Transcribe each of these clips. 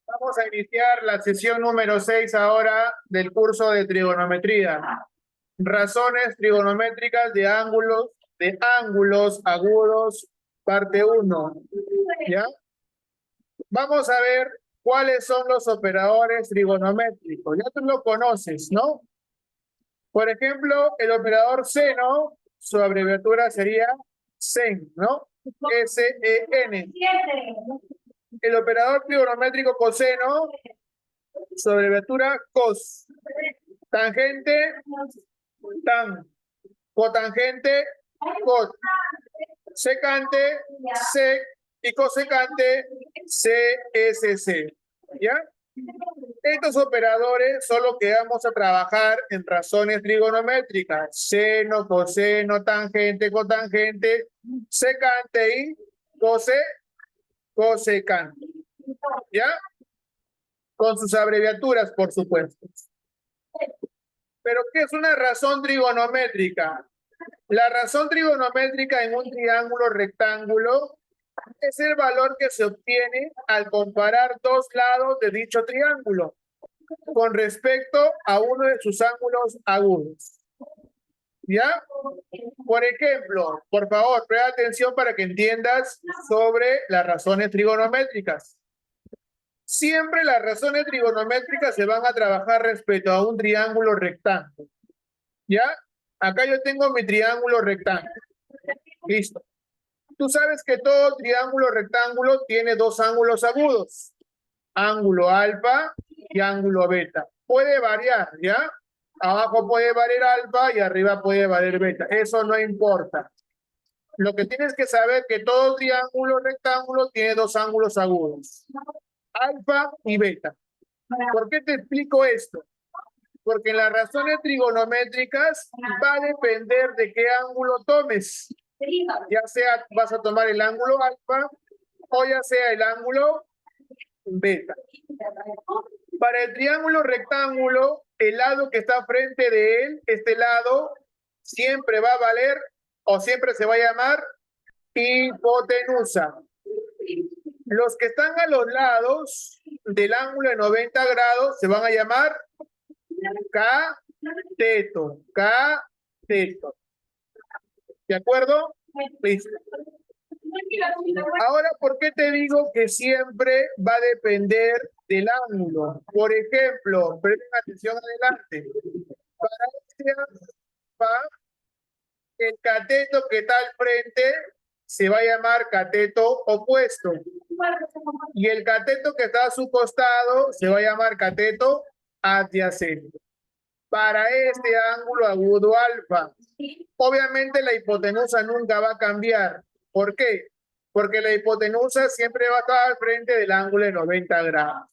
Vamos a iniciar la sesión número 6 ahora del curso de trigonometría. Razones trigonométricas de ángulos agudos, parte 1. ¿Ya? Vamos a ver cuáles son los operadores trigonométricos. Ya tú lo conoces, ¿no? Por ejemplo, el operador seno, su abreviatura sería sen, ¿no? S-E-N. El operador trigonométrico coseno, su abreviatura cos. Tangente, tan. Cotangente, cot. Secante, sec. Y cosecante, CSC. ¿Ya? Estos operadores son los que vamos a trabajar en razones trigonométricas. Seno, coseno, tangente, cotangente, secante y cosecante. ¿Ya? Con sus abreviaturas, por supuesto. ¿Pero qué es una razón trigonométrica? La razón trigonométrica en un triángulo rectángulo es el valor que se obtiene al comparar dos lados de dicho triángulo con respecto a uno de sus ángulos agudos. ¿Ya? Por ejemplo, por favor, presta atención para que entiendas sobre las razones trigonométricas. Siempre las razones trigonométricas se van a trabajar respecto a un triángulo rectángulo. ¿Ya? Acá yo tengo mi triángulo rectángulo. Listo. Tú sabes que todo triángulo rectángulo tiene dos ángulos agudos. Ángulo alfa y ángulo beta. Puede variar, ¿ya? Abajo puede valer alfa y arriba puede valer beta. Eso no importa. Lo que tienes que saber es que todo triángulo rectángulo tiene dos ángulos agudos. Alfa y beta. ¿Por qué te explico esto? Porque en las razones trigonométricas va a depender de qué ángulo tomes. Ya sea vas a tomar el ángulo alfa o ya sea el ángulo beta. Para el triángulo rectángulo, el lado que está frente de él, este lado, siempre va a valer o siempre se va a llamar hipotenusa. Los que están a los lados del ángulo de 90 grados se van a llamar cateto. Cateto. ¿De acuerdo? Listo. Ahora, ¿por qué te digo que siempre va a depender del ángulo? Por ejemplo, presten atención adelante. Para este alfa, el cateto que está al frente se va a llamar cateto opuesto. Y el cateto que está a su costado se va a llamar cateto adyacente. Para este ángulo agudo alfa, obviamente la hipotenusa nunca va a cambiar. ¿Por qué? Porque la hipotenusa siempre va a estar al frente del ángulo de 90 grados.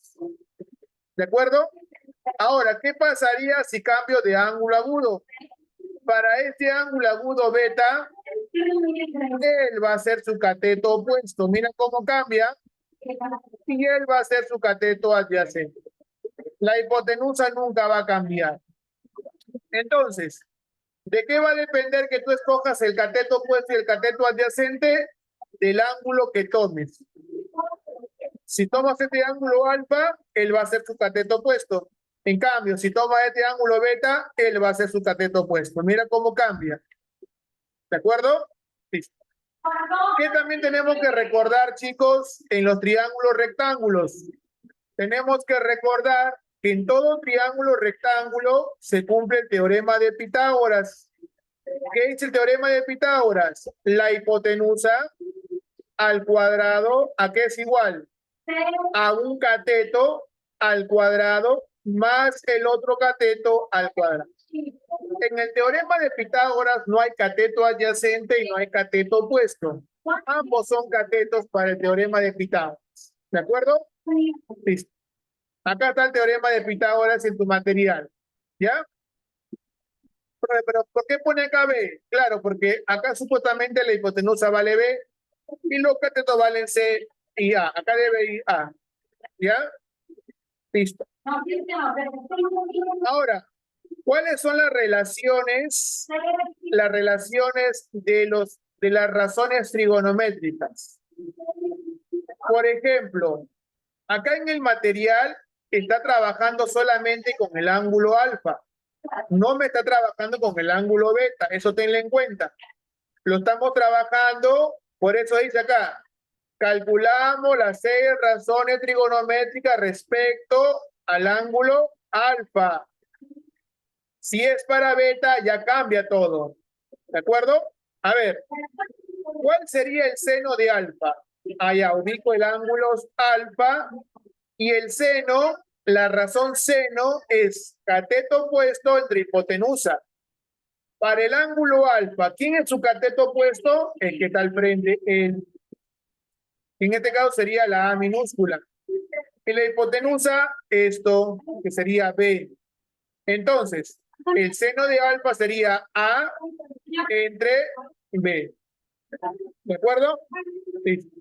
¿De acuerdo? Ahora, ¿qué pasaría si cambio de ángulo agudo? Para este ángulo agudo beta, él va a ser su cateto opuesto. Mira cómo cambia. Y él va a ser su cateto adyacente. La hipotenusa nunca va a cambiar. Entonces, ¿de qué va a depender que tú escojas el cateto opuesto y el cateto adyacente? Del ángulo que tomes. Si tomas este ángulo alfa, él va a ser su cateto opuesto. En cambio, si tomas este ángulo beta, él va a ser su cateto opuesto. Mira cómo cambia. ¿De acuerdo? Listo. ¿Qué también tenemos que recordar, chicos, en los triángulos rectángulos? Tenemos que recordar que en todo triángulo rectángulo se cumple el teorema de Pitágoras. ¿Qué dice el teorema de Pitágoras? La hipotenusa al cuadrado, ¿a qué es igual? A un cateto al cuadrado más el otro cateto al cuadrado. En el teorema de Pitágoras no hay cateto adyacente y no hay cateto opuesto. Ambos son catetos para el teorema de Pitágoras. ¿De acuerdo? Listo. Acá está el teorema de Pitágoras en tu material. ¿Ya? Pero ¿por qué pone acá B? Claro, porque acá supuestamente la hipotenusa vale B y los catetos valen C y A. Acá debe ir A. ¿Ya? Listo. Ahora, ¿cuáles son las relaciones de las razones trigonométricas? Por ejemplo, Acá en el material está trabajando solamente con el ángulo alfa. No me está trabajando con el ángulo beta. Eso tenlo en cuenta. Lo estamos trabajando, por eso dice acá, calculamos las 6 razones trigonométricas respecto al ángulo alfa. Si es para beta, ya cambia todo. ¿De acuerdo? A ver, ¿cuál sería el seno de alfa? Allá ubico el ángulo alfa y el seno, la razón seno es cateto opuesto entre hipotenusa. Para el ángulo alfa, ¿quién es su cateto opuesto? El que está al frente, en este caso sería la A minúscula. Y la hipotenusa, esto, que sería B. Entonces, el seno de alfa sería A entre B. ¿De acuerdo? Sí.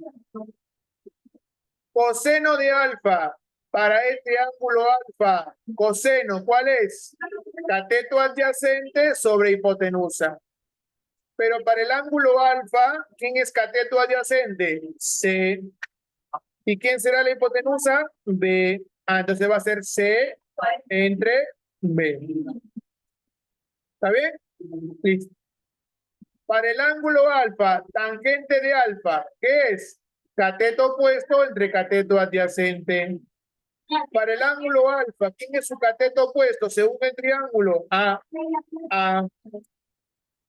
Coseno de alfa, para este ángulo alfa, coseno, ¿cuál es? Cateto adyacente sobre hipotenusa. Pero para el ángulo alfa, ¿quién es cateto adyacente? C. ¿Y quién será la hipotenusa? B. Entonces va a ser C entre B. ¿Está bien? Listo. Para el ángulo alfa, tangente de alfa, ¿qué es? Cateto opuesto entre cateto adyacente. Para el ángulo alfa, ¿quién es su cateto opuesto según el triángulo? A.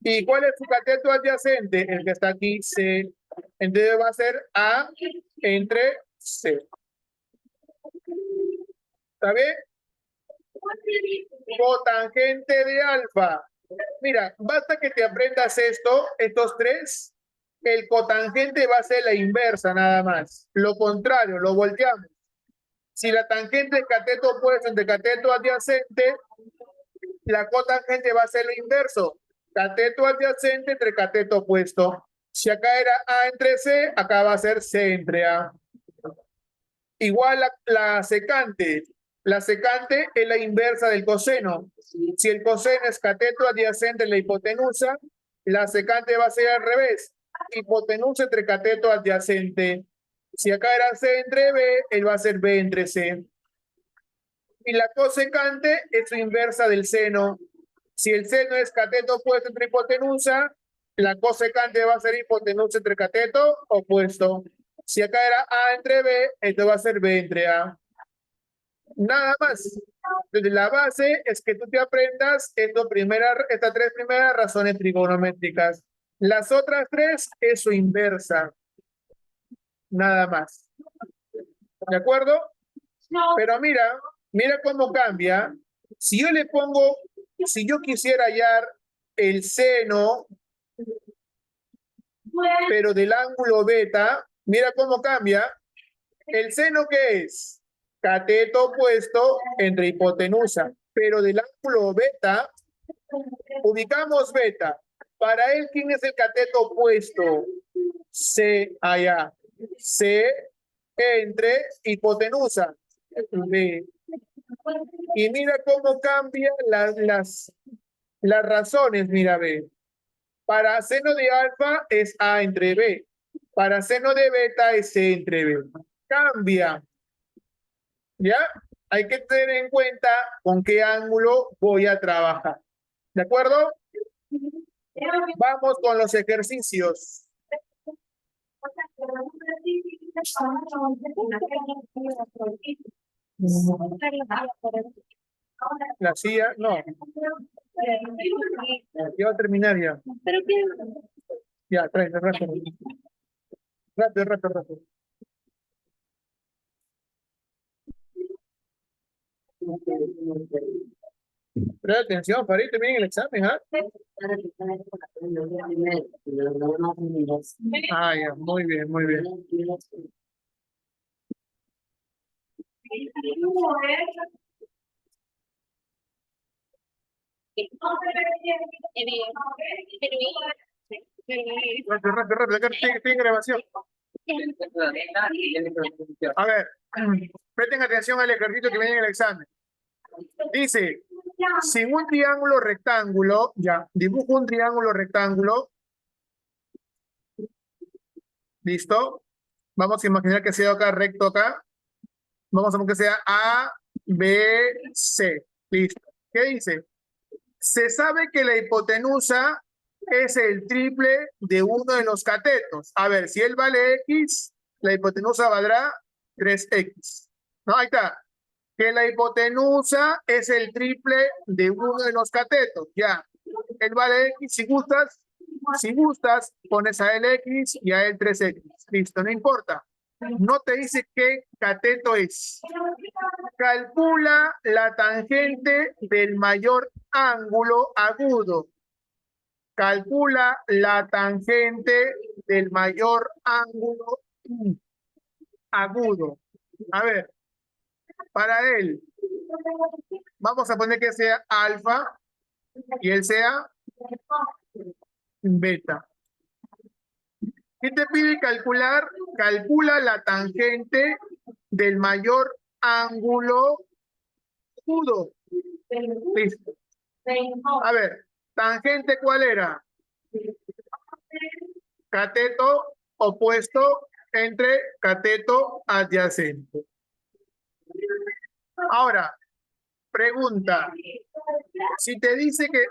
¿Y cuál es su cateto adyacente? El que está aquí, C. Entonces va a ser A entre C. ¿Está bien? Cotangente de alfa. Mira, basta que te aprendas estos tres. El cotangente va a ser la inversa nada más. Lo contrario, lo volteamos. Si la tangente es cateto opuesto entre cateto adyacente, la cotangente va a ser lo inverso. Cateto adyacente entre cateto opuesto. Si acá era A entre C, acá va a ser C entre A. Igual la secante. La secante es la inversa del coseno. Si el coseno es cateto adyacente en la hipotenusa, la secante va a ser al revés. Hipotenusa entre cateto adyacente. Si acá era C entre B, él va a ser B entre C. Y la cosecante es su inversa del seno. Si el seno es cateto opuesto entre hipotenusa, la cosecante va a ser hipotenusa entre cateto opuesto. Si acá era A entre B, esto va a ser B entre A. Nada más. Entonces, la base es que tú te aprendas estas tres primeras razones trigonométricas. Las otras tres es su inversa. Nada más. ¿De acuerdo? Pero mira cómo cambia. Si yo quisiera hallar el seno, pero del ángulo beta, mira cómo cambia. ¿El seno qué es? Cateto opuesto entre hipotenusa, pero del ángulo beta, ubicamos beta. Para él, ¿quién es el cateto opuesto? C allá. C entre hipotenusa. B. Y mira cómo cambian las razones, mira, B. Para seno de alfa es A entre B. Para seno de beta es C entre B. Cambia. ¿Ya? Hay que tener en cuenta con qué ángulo voy a trabajar. ¿De acuerdo? Vamos con los ejercicios. La silla, no. Ya va a terminar ya. Ya, trae, rápido. Rápido. Presta atención, Farito, miren el examen, ¿ah? Ah, ya, muy bien. Rápido, acá estoy en grabación. A ver, presten atención al ejercicio que viene en el examen. Dice, si un triángulo rectángulo, ya, dibujo un triángulo rectángulo. ¿Listo? Vamos a imaginar que sea acá recto acá. Vamos a poner que sea A, B, C. Listo. ¿Qué dice? Se sabe que la hipotenusa es el triple de uno de los catetos. A ver, si él vale X, la hipotenusa valdrá 3X. ¿No? Ahí está. Que la hipotenusa es el triple de uno de los catetos. Ya. Él vale X. Si gustas, pones a él X y a él 3X. Listo, no importa. No te dice qué cateto es. Calcula la tangente del mayor ángulo agudo. Calcula la tangente del mayor ángulo agudo. A ver, para él, vamos a poner que sea alfa y él sea beta. ¿Qué te pide calcular? Calcula la tangente del mayor ángulo agudo. Listo. A ver, tangente, ¿cuál era? Cateto opuesto entre cateto adyacente. Ahora, pregunta. Si te dice que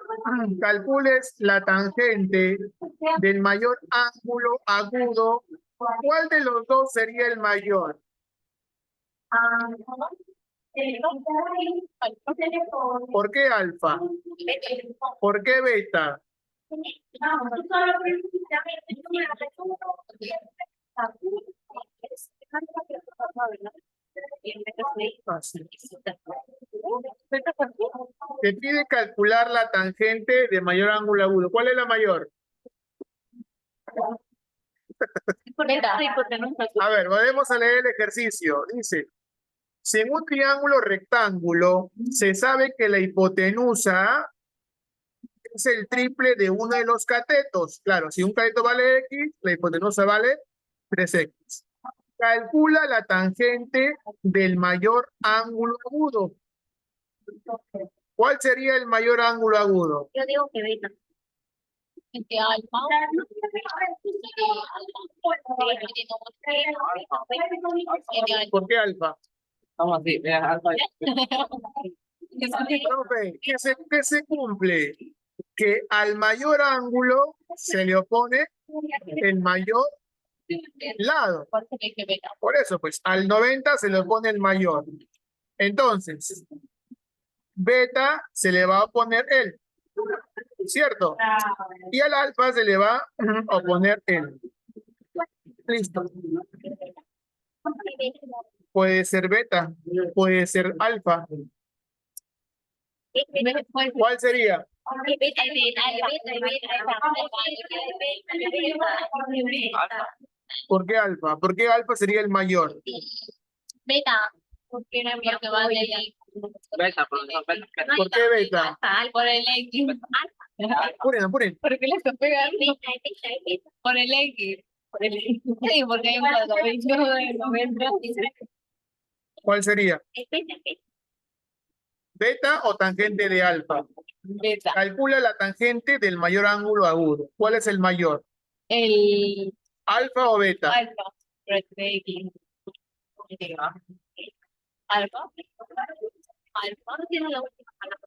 calcules la tangente del mayor ángulo agudo, ¿cuál de los dos sería el mayor? ¿Por qué alfa? ¿Por qué beta? Así. Te pide calcular la tangente de mayor ángulo agudo. ¿Cuál es la mayor? A ver, vamos a leer el ejercicio. Dice, si en un triángulo rectángulo se sabe que la hipotenusa es el triple de uno de los catetos. Claro, si un cateto vale X, la hipotenusa vale 3X. Calcula la tangente del mayor ángulo agudo. ¿Cuál sería el mayor ángulo agudo? Yo digo que beta. Que alfa. ¿Por qué alfa? Vamos así, mira, alfa. Profe, ¿qué se cumple? Que al mayor ángulo se le opone el mayor lado. Por eso, pues, al 90 se le opone el mayor. Entonces, beta se le va a oponer él, ¿cierto? Y al alfa se le va a oponer él. Listo. Puede ser beta, puede ser alfa. ¿Cuál sería? ¿Por qué alfa? ¿Por qué alfa sería el mayor? Beta. Porque era mi que va de ahí. Beta, profesor, beta. ¿Por qué beta? Por el X. Apuren, apuren. ¿Por qué le está pegando? Por el X. Por el X. Sí, porque hay un cuadro de 90. ¿Cuál sería? ¿Beta o tangente de alfa? Beta. Calcula la tangente del mayor ángulo agudo. ¿Cuál es el mayor? El ¿Alfa o beta? alfa. X. Alfa. Alfa tiene la última palabra.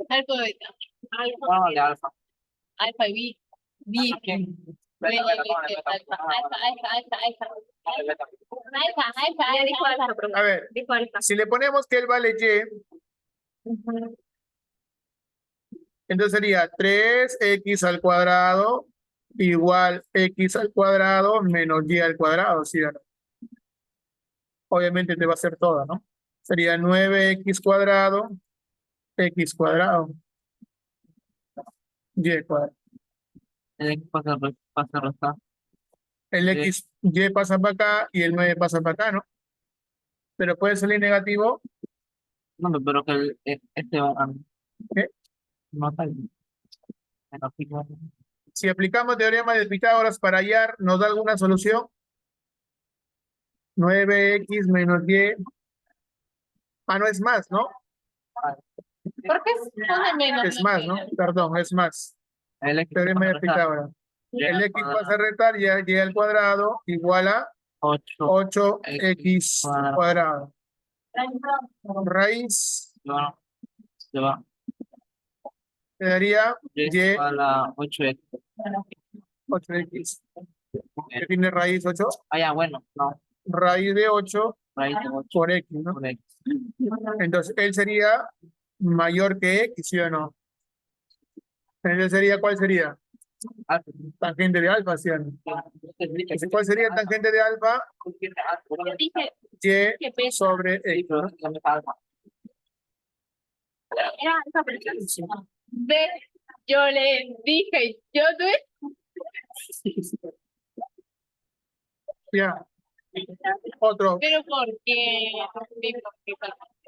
Alfa beta. Vamos de alfa. Alfa y B. A ver, si le ponemos que él vale Y, entonces sería 3x al cuadrado igual x al cuadrado menos y al cuadrado, ¿sí o no? Obviamente te va a ser toda, ¿no? Sería 9x cuadrado, x cuadrado, y cuadrado. El X pasa a restar. El Sí. x, y pasa para acá y el 9 pasa para acá, ¿no? Pero puede salir negativo. No, pero que este va a... ¿Qué? No está ahí. Menos igual. Si aplicamos teorema de Pitágoras para hallar, ¿nos da alguna solución? 9x menos y. Ah, no, es más, ¿no? ¿Por qué se pone menos? Es más, ¿no? Perdón, es más. El X Teorema pasa a de restar. Pitágoras. Y El x pasa a restar y y al cuadrado igual a 8 8x cuadrado. Raíz se va te daría y a la 8x. 8x. ¿Qué tiene raíz 8? Ah, ya, bueno, no. Raíz de 8 Raíz de 8 por x, ¿no? por x. Entonces, él sería mayor que x, ¿sí o no? Entonces, ¿cuál sería? Alfa. Tangente de alfa, ¿sí o no? Entonces, ¿cuál sería tangente de alfa? Yo dije Y que pesa. sobre Sí, x. pero no me alfa. Era esa persona. Ve, yo le dije, yo no. Ya. Otro. Pero ¿por qué?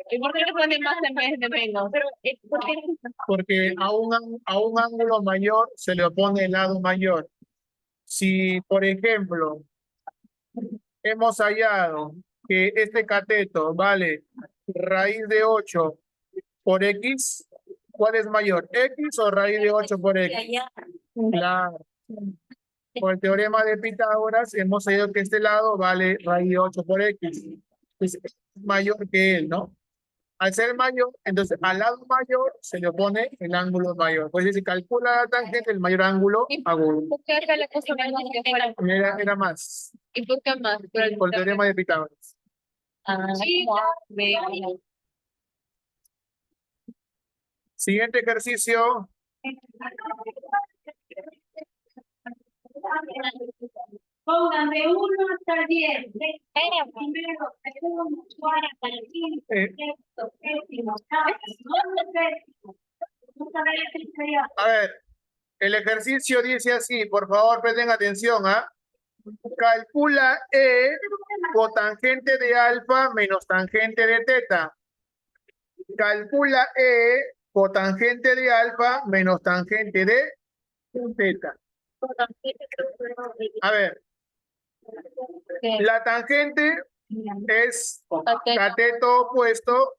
¿Y por qué le ponen más en vez de menos? Pero, ¿por qué? Porque a un ángulo mayor se le opone el lado mayor. Si, por ejemplo, hemos hallado que este cateto vale raíz de 8 por x, ¿cuál es mayor? ¿X o raíz de 8 por x? Claro. Por el teorema de Pitágoras hemos hallado que este lado vale raíz de 8 por x. Es mayor que él, ¿no? Al ser mayor, entonces al lado mayor se le opone el ángulo mayor. Pues si se calcula la tangente, el mayor ángulo agudo. ¿Por qué acá le puso menos que fuera? Era más. ¿Y por qué más? Por el teorema de Pitágoras. Sí, Siguiente ejercicio. Pongan de 1 hasta 10. Primero, segundo, cuarto, quinto, sexto, séptimo, octavo, décimo. A ver, el ejercicio dice así, por favor presten atención, ¿ah? Calcula E cotangente de alfa menos tangente de teta. Calcula E cotangente de alfa menos tangente de teta. A ver, la tangente es cateto opuesto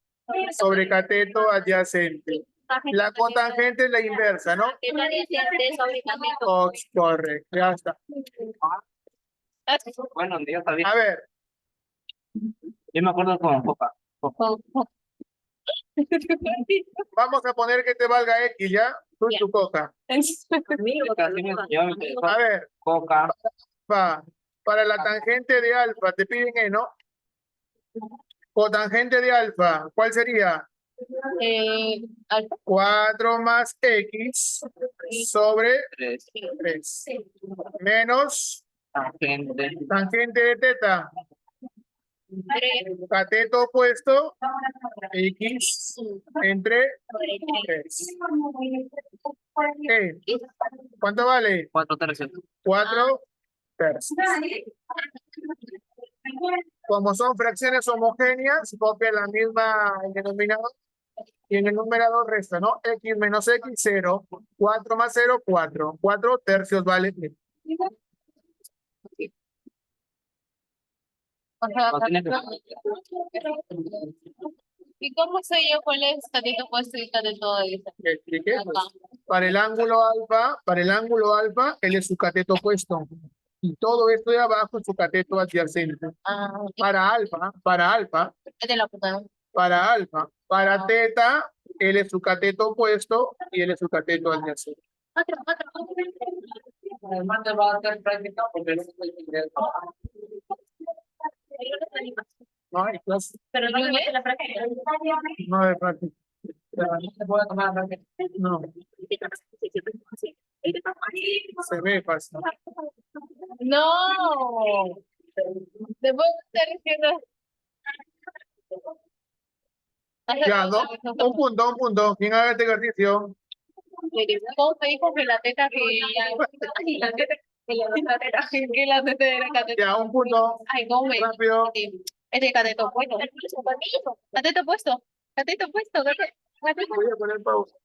sobre cateto adyacente. La cotangente es la inversa, ¿no? Oh, correcto, ya está. Bueno, yo sabía. A ver, Yo me acuerdo con Coca. vamos a poner que te valga X, ¿ya? Tú y tu coca. A ver, Coca. para la tangente de alfa, te piden E, ¿no? Cotangente de alfa, ¿cuál sería? 4 más X sobre 3. 3. Menos Tangente. tangente de teta. Cateto opuesto, X entre 3. ¿Cuánto vale? 4 tercios. 4 tercios. Como son fracciones homogéneas, copia la misma el denominador y en el numerador resta, ¿no? X menos X, 0. 4 más 0, 4. 4 tercios vale. ¿Y cómo sé yo cuál es cateto opuesto y cateto de ¿Me expliqué? Pues, para el ángulo alfa, él es su cateto opuesto. Y todo esto de abajo es su cateto adyacente. Para alfa, para teta, él es su cateto opuesto y él es su cateto adyacente. No hay clase, Pero yo no la práctica. no hay práctica. No, se ve fácil. No. Te puedo estar diciendo. Ya, un punto. ¿Quién haga este ejercicio? ¿Cómo te dijo que la teta que la teta era cateto? Ya, un punto. Ay, ¿cómo me Rápido. este cateto opuesto? Cateto opuesto. Cateto opuesto. Voy a poner pausa.